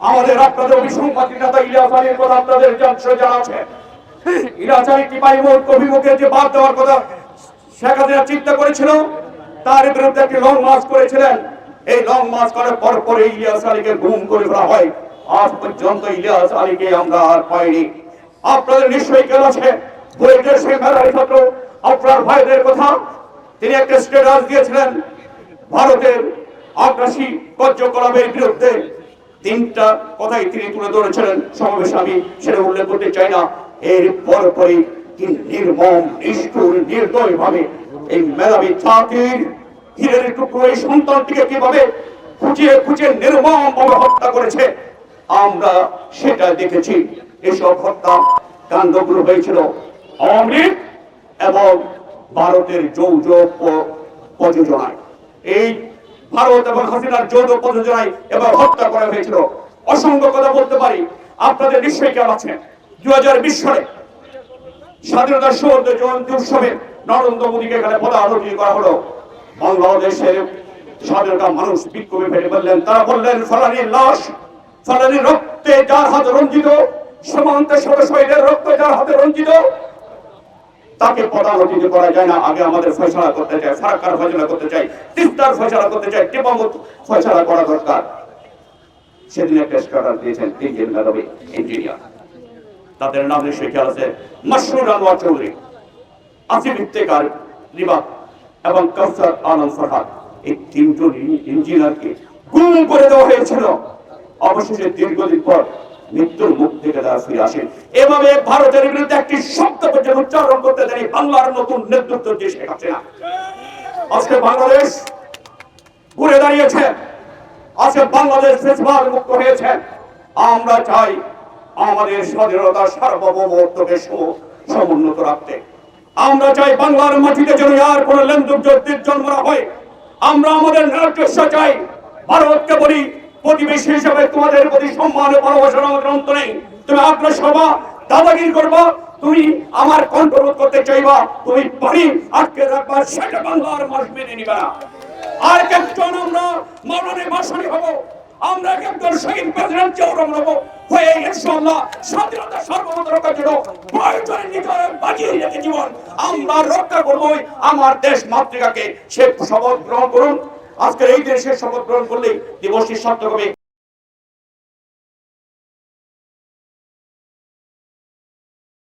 আমাদের আপনাদের অভিসংবাদী নেতা ইলিয়াস আলীর কথা আপনাদের জানা আছে। ইলিয়াস আলী টিপাইমুখ অভিমুখে যে বাদ দেওয়ার কথা শেখ হাসিনা চিন্তা করেছিল, তার বিরুদ্ধে একটি লং মার্চ করেছিলেন। এই লং মার্চ করার পর পরে ইলিয়াস আলীকে গুম করে ফেলা হয়। আজ পর্যন্ত ইলিয়াস আলীকে আমরা আর পাইনি। আপনাদের নিশ্চয়ই কেউ আছে বুয়েটের সেই মেধাবী ছাত্র আপনার ভাইদের কথা। তিনি একটা স্ট্যাটাস দিয়েছিলেন ভারতের আগ্রাসী কার্যকলাপের বিরুদ্ধে। তিনটা কথাই তিনি তুলে ধরেছিলেন সমাবেশে, আমি সেটা উল্লেখ করতে চাই না। এর পরপরই নির্মম নিষ্ঠুর নির্দয় ভাবে এই মেধাবী জাতির হীরের টুকরো এই সন্তানটিকে কিভাবে খুঁচিয়ে খুঁচিয়ে নির্মম ভাবে হত্যা করেছে আমরা সেটা দেখেছি। এসব হত্যা কাণ্ডগুলো হয়েছিল আওয়ামী লীগ এবং ভারতের যৌথ প্রযোজনায়। এই ভারত এবং হাসিনার যৌথ প্রযোজনায় এবার হত্যা করা হয়েছিল। অসংখ্য কথা বলতে পারি, আপনাদের নিশ্চয়ই খেয়াল আছে 2020 সালে স্বাধীনতার শহীদ জয়ন্তী উৎসবে নরেন্দ্র মোদীকে এখানে পদার্পণ করা হলো। বাংলাদেশের স্বাধীনতা মানুষ বিক্ষোভে ফেটে বললেন, তারা বললেন ফলানির লাশ, ফলানির রক্তে যার হাতে রঞ্জিত, সীমান্তের শহীদের রক্তে যার হাতে রঞ্জিত, তাকে পদার্পণ করা যায় না। আগে আমাদের ফয়সালা করতে চাই, ফারাক্কার ফয়সালা করতে চাই, তিস্তার ফয়সালা করতে চাই, টিপামত ফয়সালা করা দরকার। সেদিন একটা স্ট্যাটাস দিয়েছেন তিনজন মেধাবী ইঞ্জিনিয়ার, তাদের নাম নিশ্চয়ই খেয়াল আছে, মাসরুর আনোয়ার চৌধুরী, আসিফ ইফতেখার রিবাত এবং কাউসার আলম ফরহাদ। এই তিনজন ইঞ্জিনিয়ারকে গুম করে দেওয়া হয়েছিল। অবশেষে দীর্ঘদিন পর মৃত্যুর মুখ থেকে তারা ফিরে আসেন। এভাবে ভারতের বিরুদ্ধে একটি শব্দ পর্যন্ত উচ্চারণ করতে দেয়নি বাংলার নতুন নেতৃত্ব যে শেখ হাসিনা। আজকে বাংলাদেশ ঘুরে দাঁড়িয়েছে, আজকে বাংলাদেশ ফেসিবাদ মুক্ত হয়েছে। আমরা চাই আমাদের স্বাধীনতা সার্বভৌমত্বকে সমুন্নত রাখতে। আমরা চাই বাংলার মাটিতে যেন আর কোন লেনদেন জন্ম না হয়। আমরা আমাদের ন্যায্য চাই। ভারতকে বলি, প্রতিবেশী হিসেবে তোমাদের প্রতি সম্মান ও ভালোবাসার আমাদের অন্ত নেই। তুমি আগ্রাসী হবা, দাদাগিরি করবা, তুমি আমার কন্ট্রোল করতে চাইবা, তুমি বাড়ি আটকে রাখবা, সেটা বাংলার মানুষ মেনে নিবে না। আর একজন আমরা মরণে বাসনী হব, আমরা একজন শহীদ প্রেসিডেন্ট চেয়ারম্যান হব, হয়ে ইনশাআল্লাহ স্বাধীনতা সার্বভৌমত্ব রক্ষার জন্য প্রয়োজনে নিজের বাজিয়ে রেখে জীবন আমরা রক্ষা করবই আমার দেশ মাতৃকাকে। সে শপথ গ্রহণ করুন। আজকের এই দেশে শপথ গ্রহণ করলেই দিবসটি সার্থক হবে।